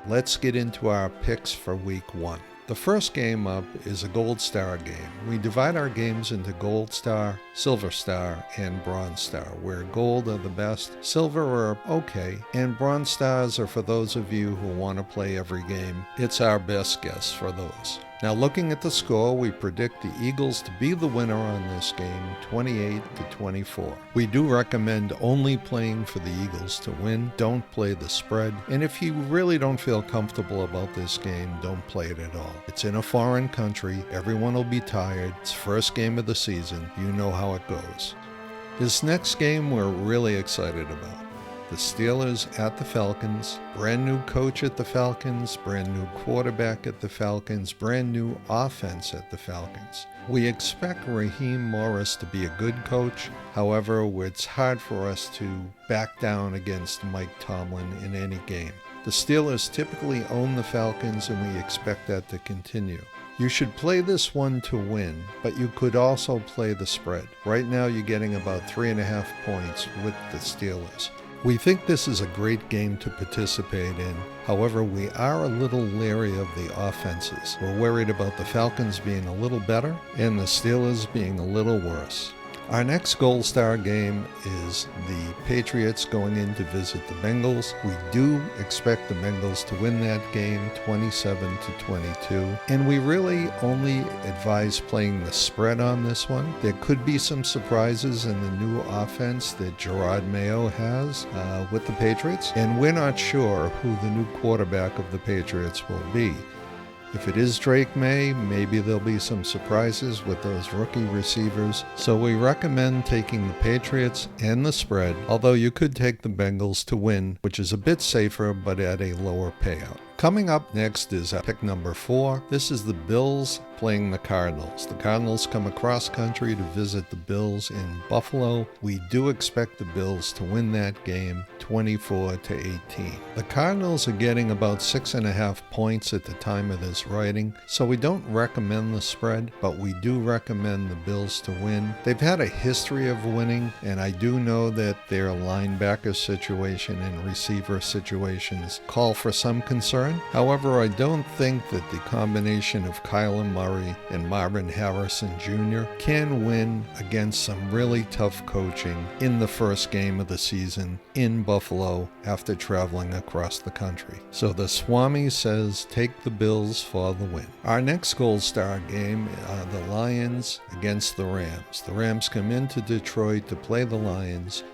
let's get into our picks for Week 1. The first game up is a Gold Star game. We divide our games into Gold Star, Silver Star, and Bronze Star, where Gold are the best, Silver are okay, and Bronze Stars are for those of you who want to play every game. It's our best guess for those. Now, looking at the score, we predict the Eagles to be the winner on this game, 28-24. We do recommend only playing for the Eagles to win. Don't play the spread. And if you really don't feel comfortable about this game, don't play it at all. It's in a foreign country. Everyone will be tired. It's first game of the season. You know how it goes. This next game we're really excited about. The Steelers at the Falcons, brand new coach at the Falcons, brand new quarterback at the Falcons, brand new offense at the Falcons. We expect Raheem Morris to be a good coach. However, it's hard for us to back down against Mike Tomlin in any game. The Steelers typically own the Falcons, and we expect that to continue. You should play this one to win, but you could also play the spread. Right now you're getting about 3.5 points with the Steelers. We think this is a great game to participate in. However, we are a little leery of the offenses. We're worried about the Falcons being a little better and the Steelers being a little worse. Our next Gold Star game is the Patriots going in to visit the Bengals. We do expect the Bengals to win that game 27-22, and we really only advise playing the spread on this one. There could be some surprises in the new offense that Gerard Mayo has with the Patriots, and we're not sure who the new quarterback of the Patriots will be. If it is Drake May, maybe there'll be some surprises with those rookie receivers. So we recommend taking the Patriots and the spread, although you could take the Bengals to win, which is a bit safer but at a lower payout. Coming up next is pick number 4. This is the Bills playing the Cardinals. The Cardinals come across country to visit the Bills in Buffalo. We do expect the Bills to win that game 24-18. The Cardinals are getting about 6.5 points at the time of this writing, so we don't recommend the spread, but we do recommend the Bills to win. They've had a history of winning, and I do know that their linebacker situation and receiver situations call for some concern. However, I don't think that the combination of Kyler Murray and Marvin Harrison Jr. can win against some really tough coaching in the first game of the season in Buffalo after traveling across the country. So the Swami says take the Bills for the win. Our next Gold Star game are the Lions against the Rams. The Rams come into Detroit to play the Lions,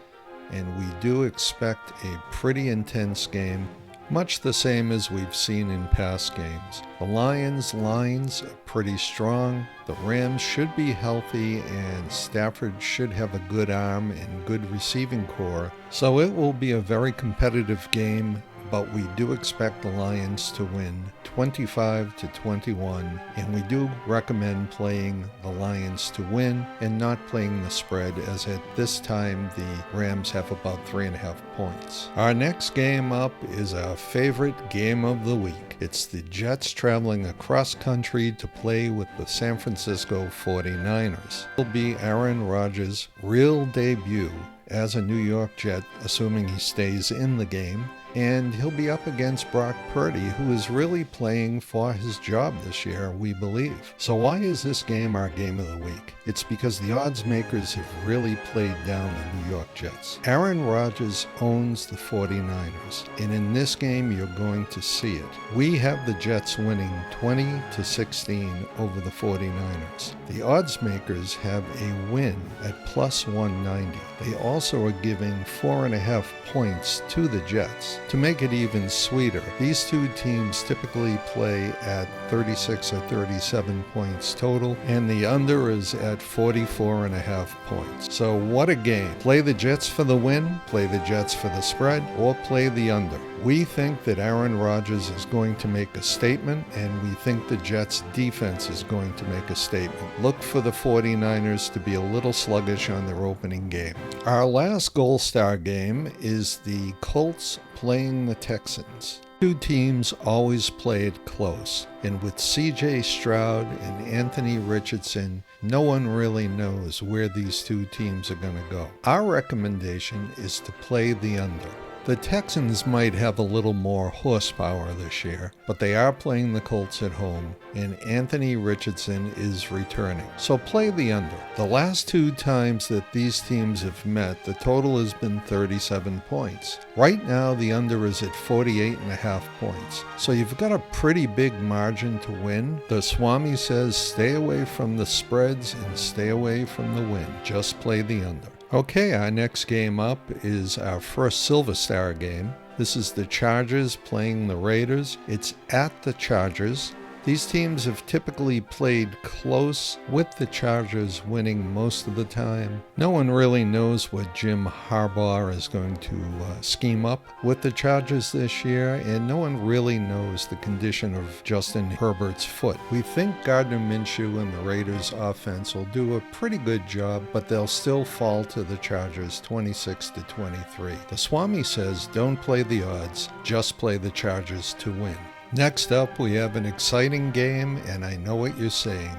and we do expect a pretty intense game, much the same as we've seen in past games. The Lions' lines are pretty strong. The Rams should be healthy, and Stafford should have a good arm and good receiving core. So it will be a very competitive game, but we do expect the Lions to win 25-21, and we do recommend playing the Lions to win and not playing the spread, as at this time the Rams have about 3.5 points. Our next game up is our favorite game of the week. It's the Jets traveling across country to play with the San Francisco 49ers. It will be Aaron Rodgers' real debut as a New York Jet, assuming he stays in the game. And he'll be up against Brock Purdy, who is really playing for his job this year, we believe. So why is this game our game of the week? It's because the odds makers have really played down the New York Jets. Aaron Rodgers owns the 49ers, and in this game you're going to see it. We have the Jets winning 20-16 over the 49ers. The odds makers have a win at plus 190. They also are giving 4.5 points to the Jets. To make it even sweeter, these two teams typically play at 36 or 37 points total, and the under is at 44.5 points. So what a game. Play the Jets for the win, play the Jets for the spread, or play the under. We think that Aaron Rodgers is going to make a statement, and we think the Jets defense is going to make a statement. Look for the 49ers to be a little sluggish on their opening game. Our last Gold Star game is the Colts playing the Texans. Two teams always play it close, and with C.J. Stroud and Anthony Richardson, no one really knows where these two teams are going to go. Our recommendation is to play the under. The Texans might have a little more horsepower this year, but they are playing the Colts at home, and Anthony Richardson is returning. So play the under. The last 2 times that these teams have met, the total has been 37 points. Right now, the under is at 48.5 points. So you've got a pretty big margin to win. The Swami says stay away from the spreads and stay away from the win. Just play the under. Okay, our next game up is our first Silver Star game. This is the Chargers playing the Raiders. It's at the Chargers. These teams have typically played close, with the Chargers winning most of the time. No one really knows what Jim Harbaugh is going to scheme up with the Chargers this year, and no one really knows the condition of Justin Herbert's foot. We think Gardner Minshew and the Raiders offense will do a pretty good job, but they'll still fall to the Chargers 26-23. The Swami says don't play the odds, just play the Chargers to win. Next up, we have an exciting game, and I know what you're saying.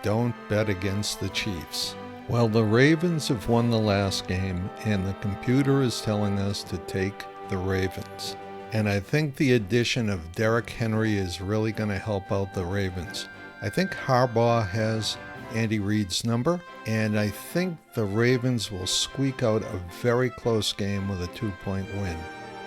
Don't bet against the Chiefs. Well, the Ravens have won the last game, and the computer is telling us to take the Ravens. And I think the addition of Derrick Henry is really going to help out the Ravens. I think Harbaugh has Andy Reid's number, and I think the Ravens will squeak out a very close game with a 2-point win.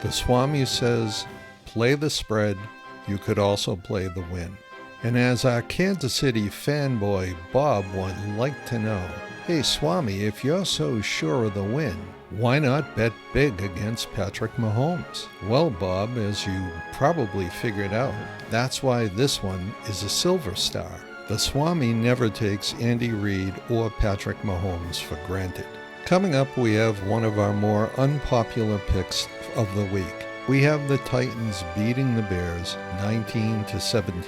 The Swami says play the spread. You could also play the win. And as our Kansas City fanboy Bob would like to know, hey Swami, if you're so sure of the win, why not bet big against Patrick Mahomes? Well, Bob, as you probably figured out, that's why this one is a Silver Star. The Swami never takes Andy Reid or Patrick Mahomes for granted. Coming up, we have one of our more unpopular picks of the week. We have the Titans beating the Bears 19-17.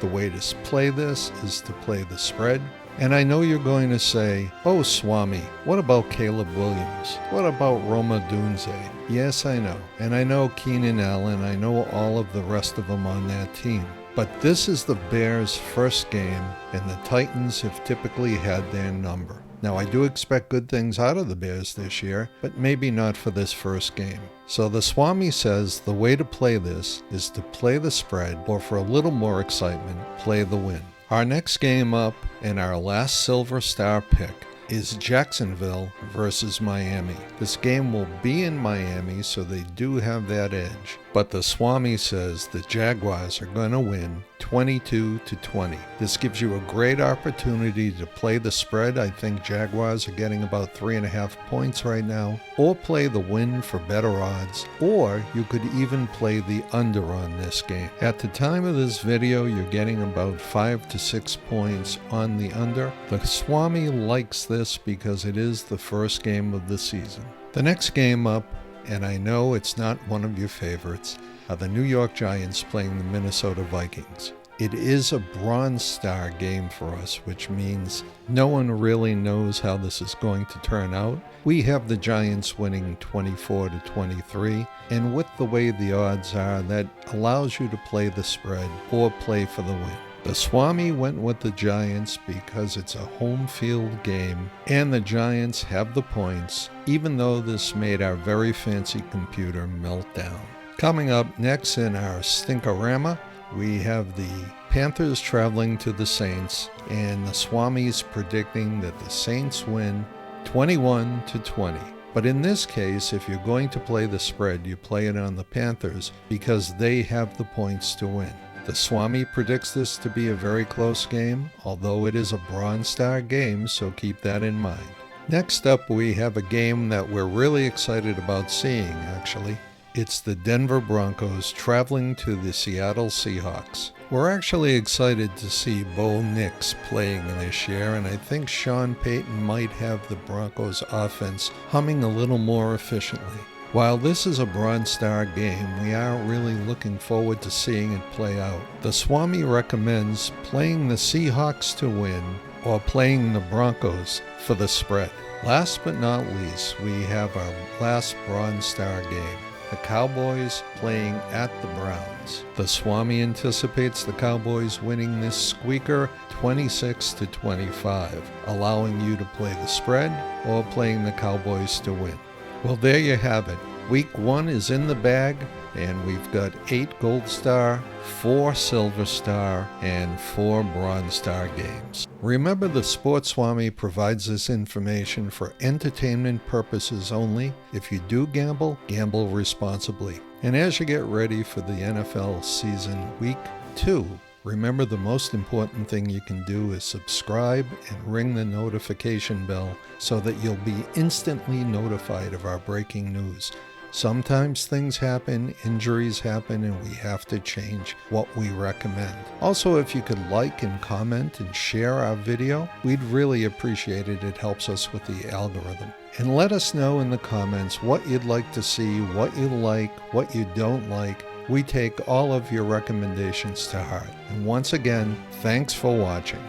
The way to play this is to play the spread. And I know you're going to say, oh Swami, what about Caleb Williams? What about Roma Dunze? Yes, I know. And I know Keenan Allen. I know all of the rest of them on that team. But this is the Bears' first game, and the Titans have typically had their number. Now, I do expect good things out of the Bears this year, but maybe not for this first game. So the Swami says the way to play this is to play the spread, or for a little more excitement, play the win. Our next game up, and our last Silver Star pick, is Jacksonville versus Miami. This game will be in Miami, so they do have that edge. But the Swami says the Jaguars are going to win 22-20. This gives you a great opportunity to play the spread. I think Jaguars are getting about 3.5 points right now. Or play the win for better odds. Or you could even play the under on this game. At the time of this video, you're getting about 5 to 6 points on the under. The Swami likes this because it is the first game of the season. The next game up, and I know it's not one of your favorites, are the New York Giants playing the Minnesota Vikings. It is a Bronze Star game for us, which means no one really knows how this is going to turn out. We have the Giants winning 24-23, and with the way the odds are, that allows you to play the spread or play for the win. The Swami went with the Giants because it's a home field game, and the Giants have the points, even though this made our very fancy computer melt down. Coming up next in our Stinkorama, we have the Panthers traveling to the Saints, and the Swami's predicting that the Saints win 21-20. But in this case, if you're going to play the spread, you play it on the Panthers because they have the points to win. The Swami predicts this to be a very close game, although it is a Bronze Star game, so keep that in mind. Next up, we have a game that we're really excited about seeing, actually. It's the Denver Broncos traveling to the Seattle Seahawks. We're actually excited to see Bo Nix playing this year, and I think Sean Payton might have the Broncos offense humming a little more efficiently. While this is a Bronze Star game, we are really looking forward to seeing it play out. The Swami recommends playing the Seahawks to win or playing the Broncos for the spread. Last but not least, we have our last Bronze Star game. The Cowboys playing at the Browns. The Swami anticipates the Cowboys winning this squeaker 26-25, allowing you to play the spread or playing the Cowboys to win. Well, there you have it. Week 1 is in the bag, and we've got 8 Gold Star, 4 Silver Star, and 4 Bronze Star games. Remember, the Sports Swami provides this information for entertainment purposes only. If you do gamble, gamble responsibly. And as you get ready for the NFL season Week 2, remember, the most important thing you can do is subscribe and ring the notification bell so that you'll be instantly notified of our breaking news. Sometimes things happen, injuries happen, and we have to change what we recommend. Also, if you could like and comment and share our video, we'd really appreciate it. It helps us with the algorithm. And let us know in the comments what you'd like to see, what you like, what you don't like. We take all of your recommendations to heart. And once again, thanks for watching.